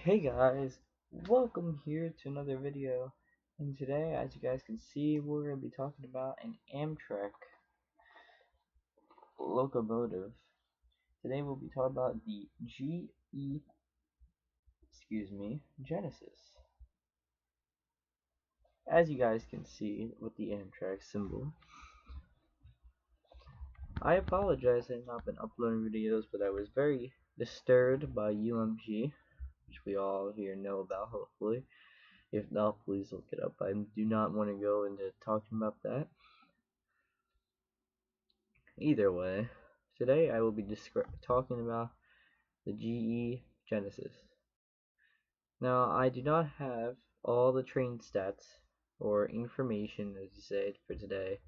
Hey guys, welcome here to another video, and today, as you guys can see, we're going to be talking about an Amtrak locomotive. Today we'll be talking about the Genesis. As you guys can see with the Amtrak symbol, I apologize I have not been uploading videos, but I was very disturbed by UMG, which we all here know about hopefully. If not, please look it up. I do not want to go into talking about that. Either way, today I will be talking about the GE Genesis. Now, I do not have all the train stats or information, as you say, for today,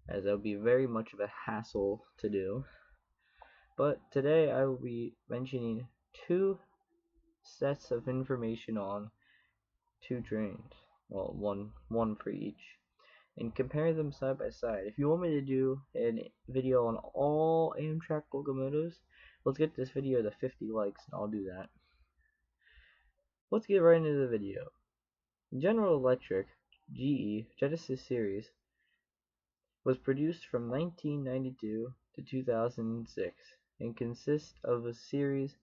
as that would be very much of a hassle to do. But today I will be mentioning two sets of information on two trains. Well, one for each, and compare them side by side. If you want me to do a video on all Amtrak locomotives, let's get this video to 50 likes and I'll do that. Let's get right into the video. General Electric GE Genesis series was produced from 1992 to 2006 and consists of a series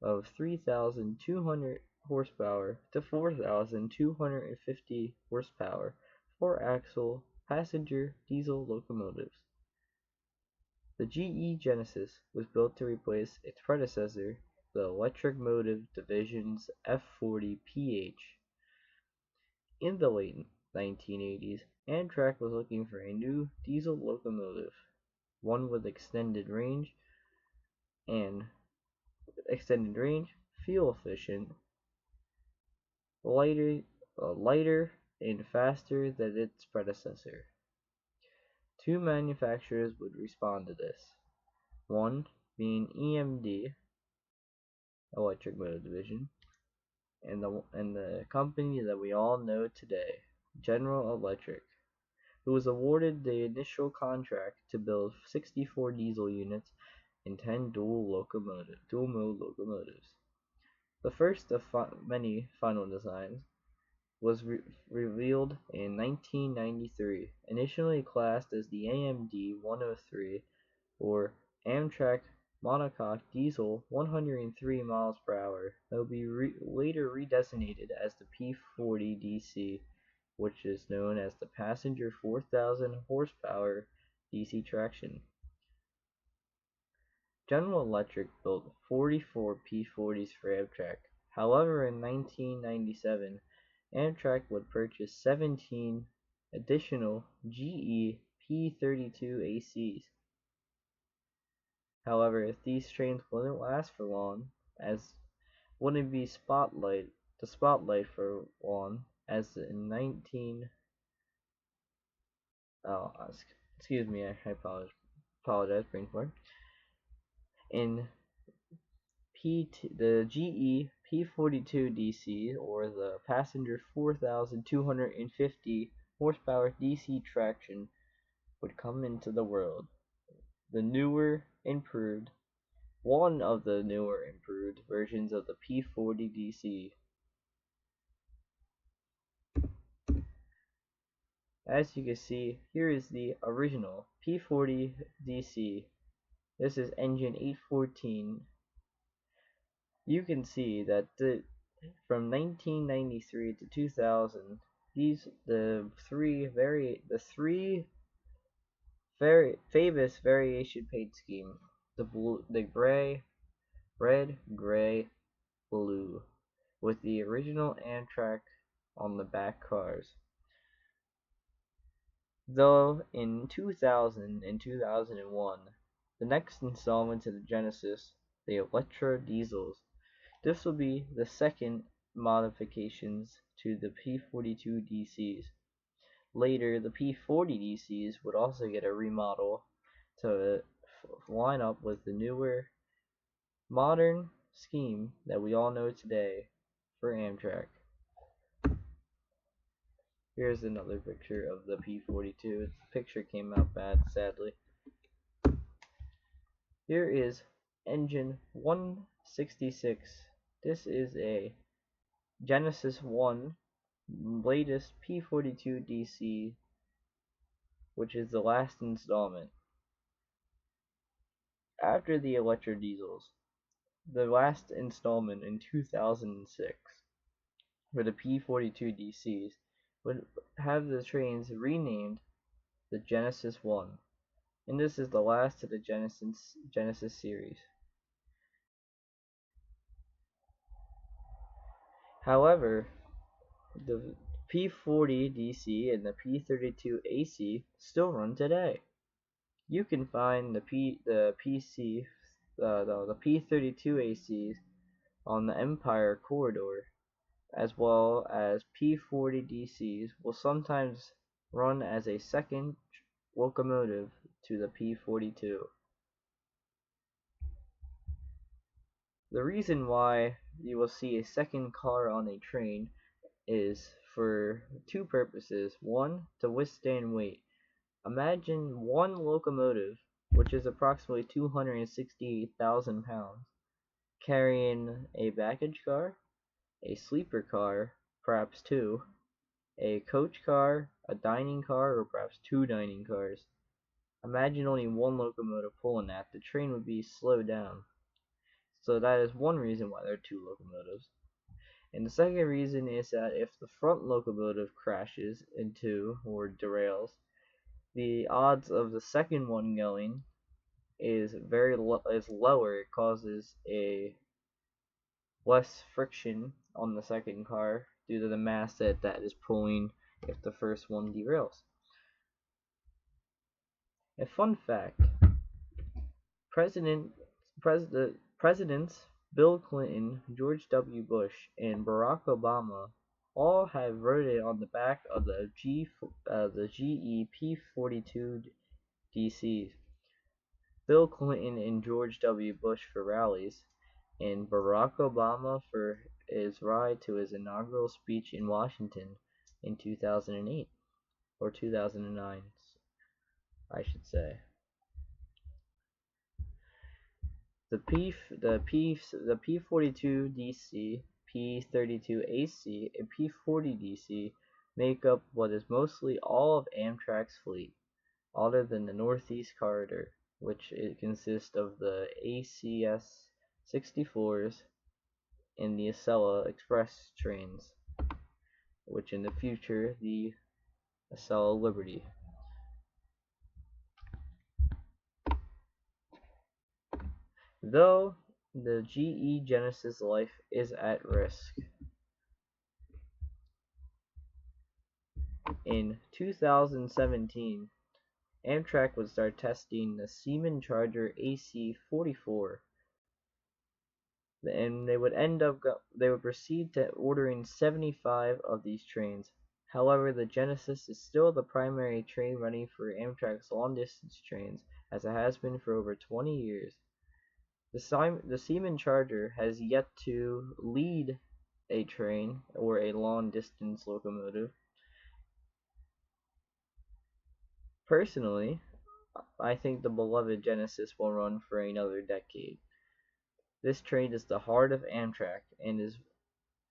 of 3,200 horsepower to 4,250 horsepower 4-axle passenger diesel locomotives. The GE Genesis was built to replace its predecessor, the Electric Motive Division's F40PH. In the late 1980s, Amtrak was looking for a new diesel locomotive, one with extended range, fuel efficient, lighter and faster than its predecessor. Two manufacturers would respond to this, one being EMD, Electric Motive Division, and the company that we all know today, General Electric, who was awarded the initial contract to build 64 diesel units and 10 dual-mode locomotives. The first of many final designs was revealed in 1993, initially classed as the AMD 103 or Amtrak monocoque diesel 103 miles per hour. That will be later redesignated as the P40 DC, which is known as the passenger 4,000 horsepower DC traction. General Electric built 44 P40s for Amtrak. However, in 1997, Amtrak would purchase 17 additional GE P32 ACs. However, if these trains wouldn't last for long, as wouldn't be the spotlight for long, as in excuse me, I apologize, brain fart. In the GE P42 DC, or the passenger 4,250 horsepower DC traction, would come into the world. One of the newer improved versions of the P40 DC. As you can see, here is the original P40 DC. This is engine 814. You can see that from 1993 to 2000, the three very famous variation paint scheme: the red, gray, blue, with the original Amtrak on the back cars. Though in 2000 and 2001, the next installment to the Genesis, the Electra Diesels. This will be the second modifications to the P42 DCs. Later, the P40 DCs would also get a remodel to line up with the newer, modern scheme that we all know today for Amtrak. Here's another picture of the P42. Its picture came out bad, sadly. Here is engine 166. This is a Genesis 1, latest P42 DC, which is the last installment. After the Electro Diesels, the last installment in 2006 for the P42 DCs would have the trains renamed the Genesis 1, and this is the last of the Genesis series. However, the P40 DC and the P32 AC still run today. You can find the P32 ACs on the Empire Corridor, as well as P40 DCs will sometimes run as a second locomotive to the P42. The reason why you will see a second car on a train is for two purposes. One, to withstand weight. Imagine one locomotive, which is approximately 268,000 pounds, carrying a baggage car, a sleeper car, perhaps two, a coach car, a dining car, or perhaps two dining cars. Imagine only one locomotive pulling that. The train would be slowed down. So that is one reason why there are two locomotives. And the second reason is that if the front locomotive crashes into or derails, the odds of the second one going is lower. It causes a less friction on the second car due to the mass that is pulling if the first one derails. A fun fact: Presidents Bill Clinton, George W. Bush, and Barack Obama all have voted on the back of the GE P42 DCs. Bill Clinton and George W. Bush for rallies, and Barack Obama for his ride to his inaugural speech in Washington in 2008, or 2009, I should say. The P42 DC, P32 AC, and P40 DC make up what is mostly all of Amtrak's fleet, other than the Northeast Corridor, which it consists of the ACS 64s and the Acela Express trains, which in the future the Acela Liberty. Though the GE Genesis life is at risk. In 2017, Amtrak would start testing the Siemens Charger AC-44, and they would proceed to ordering 75 of these trains. However, the Genesis is still the primary train running for Amtrak's long-distance trains, as it has been for over 20 years. The Siemens Charger has yet to lead a train or a long-distance locomotive. Personally, I think the beloved Genesis will run for another decade. This train is the heart of Amtrak, and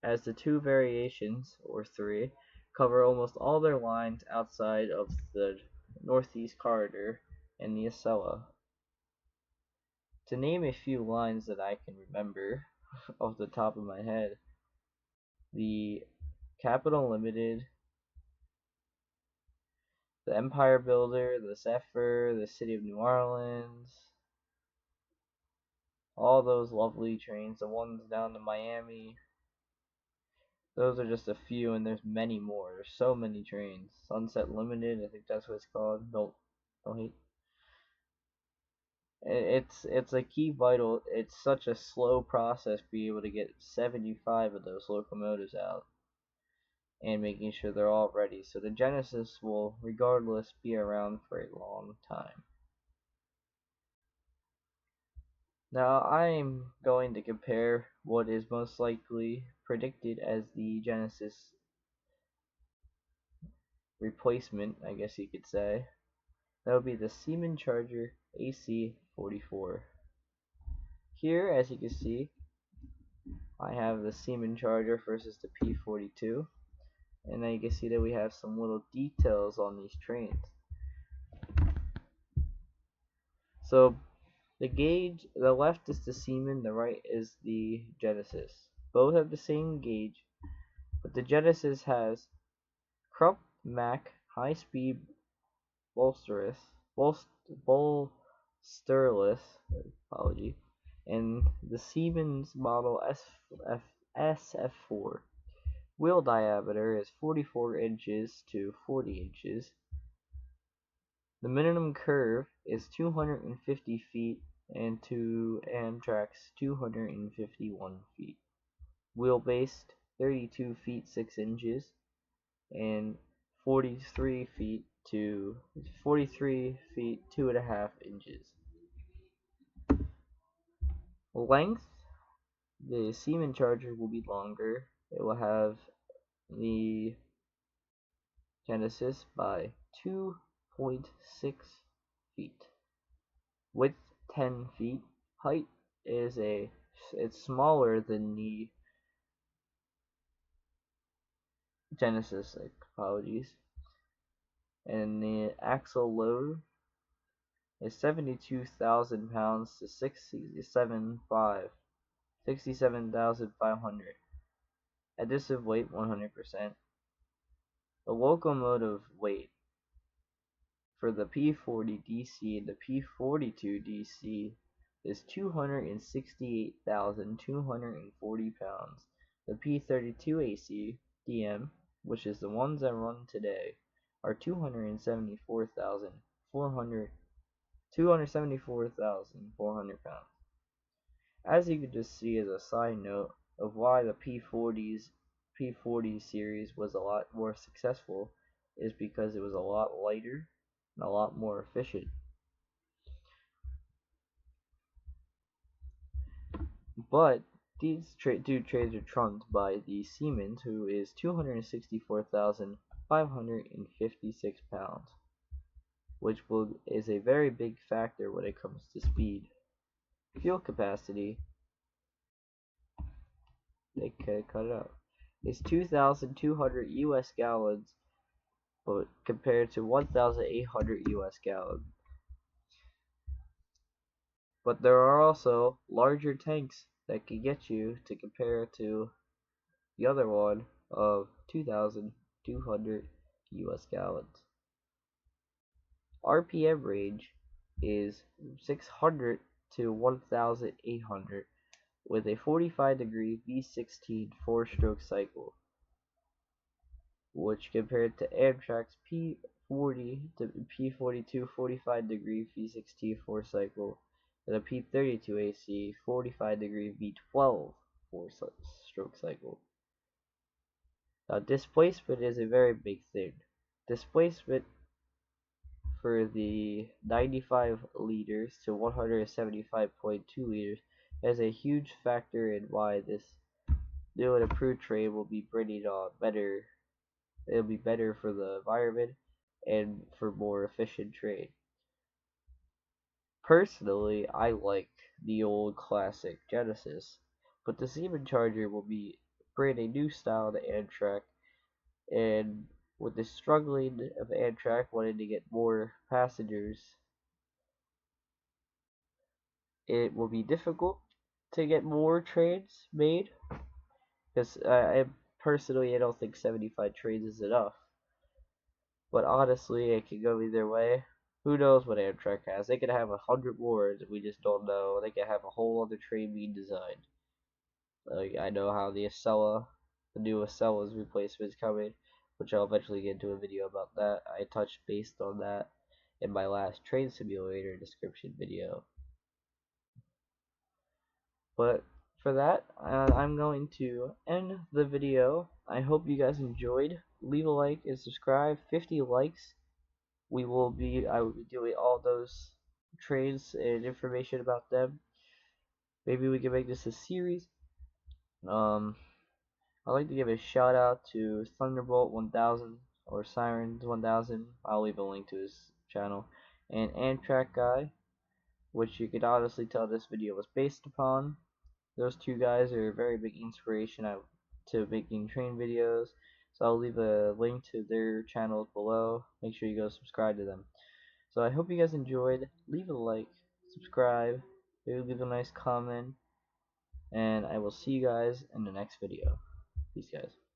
as the two variations, or three, cover almost all their lines outside of the Northeast Corridor and the Acela. To name a few lines that I can remember off the top of my head: the Capital Limited, the Empire Builder, the Zephyr, the City of New Orleans, all those lovely trains, the ones down to Miami. Those are just a few, and there's many more. There's so many trains. Sunset Limited, I think that's what it's called. Don't hate. It's a key vital. It's such a slow process to be able to get 75 of those locomotives out and making sure they're all ready. So the Genesis will, regardless, be around for a long time. Now I'm going to compare what is most likely predicted as the Genesis replacement, I guess you could say. That would be the Siemens Charger AC-44. Here, as you can see, I have the Siemens Charger versus the P42, and now you can see that we have some little details on these trains. So the gauge, the left is the Siemens, the right is the Genesis. Both have the same gauge, but the Genesis has Krupp Mac high-speed bolsterless, bolsterless, apology, and the Siemens model SF4. Wheel diameter is 44 inches to 40 inches. The minimum curve is 250 feet and to Amtrak's 251 feet. Wheelbase 32 feet 6 inches and 43 feet 2.5 inches. Length, the Siemens Charger will be longer. It will have the Genesis by 2.6 feet. Width 10 feet. Height is it's smaller than the Genesis, apologies. And the axle load is 72,000 pounds to 67,500. Additive weight 100%. The locomotive weight for the P40 DC and the P42 DC is 268,240 pounds. The P32 AC DM, which is the ones that run today, are 274,400 pounds. As you can just see as a side note of why the P40 series was a lot more successful is because it was a lot lighter and a lot more efficient. But these two trains are trumped by the Siemens, who is 264,556 pounds, which is a very big factor when it comes to speed. Fuel capacity, they cut it out, is 2,200 US gallons, but compared to 1,800 US gallons. But there are also larger tanks that can get you to compare to the other one of 2,200 US gallons. RPM range is 600 to 1,800 with a 45-degree V16 4-stroke cycle, which compared to Amtrak's P40 to P42 45-degree V16 4-cycle and a P32 AC 45-degree V12 4-stroke cycle. Now, displacement is a very big thing. Displacement for the 95 liters to 175.2 liters is a huge factor in why this new and improved train will be bringing on better. It'll be better for the environment and for more efficient train. Personally, I like the old classic Genesis, but the Siemens Charger will bring a new style to Amtrak, and with the struggling of Amtrak wanting to get more passengers, it will be difficult to get more trains made, because I don't think 75 trains is enough. But honestly, it could go either way. Who knows what Amtrak has? They could have 100 more that we just don't know. They could have a whole other train being designed. Like, I know how the new Acella's replacement is coming, which I'll eventually get into a video about that. I touched based on that in my last train simulator description video. But for that, I'm going to end the video. I hope you guys enjoyed. Leave a like and subscribe. 50 likes. I will be doing all those trains and information about them. Maybe we can make this a series. I'd like to give a shout out to Thunderbolt 1000 or Sirens 1000. I'll leave a link to his channel. And Amtrak Guy, which you could honestly tell this video was based upon. Those two guys are a very big inspiration to making train videos. So I'll leave a link to their channels below. Make sure you go subscribe to them. So I hope you guys enjoyed. Leave a like, subscribe, maybe leave a nice comment, and I will see you guys in the next video. Peace, guys.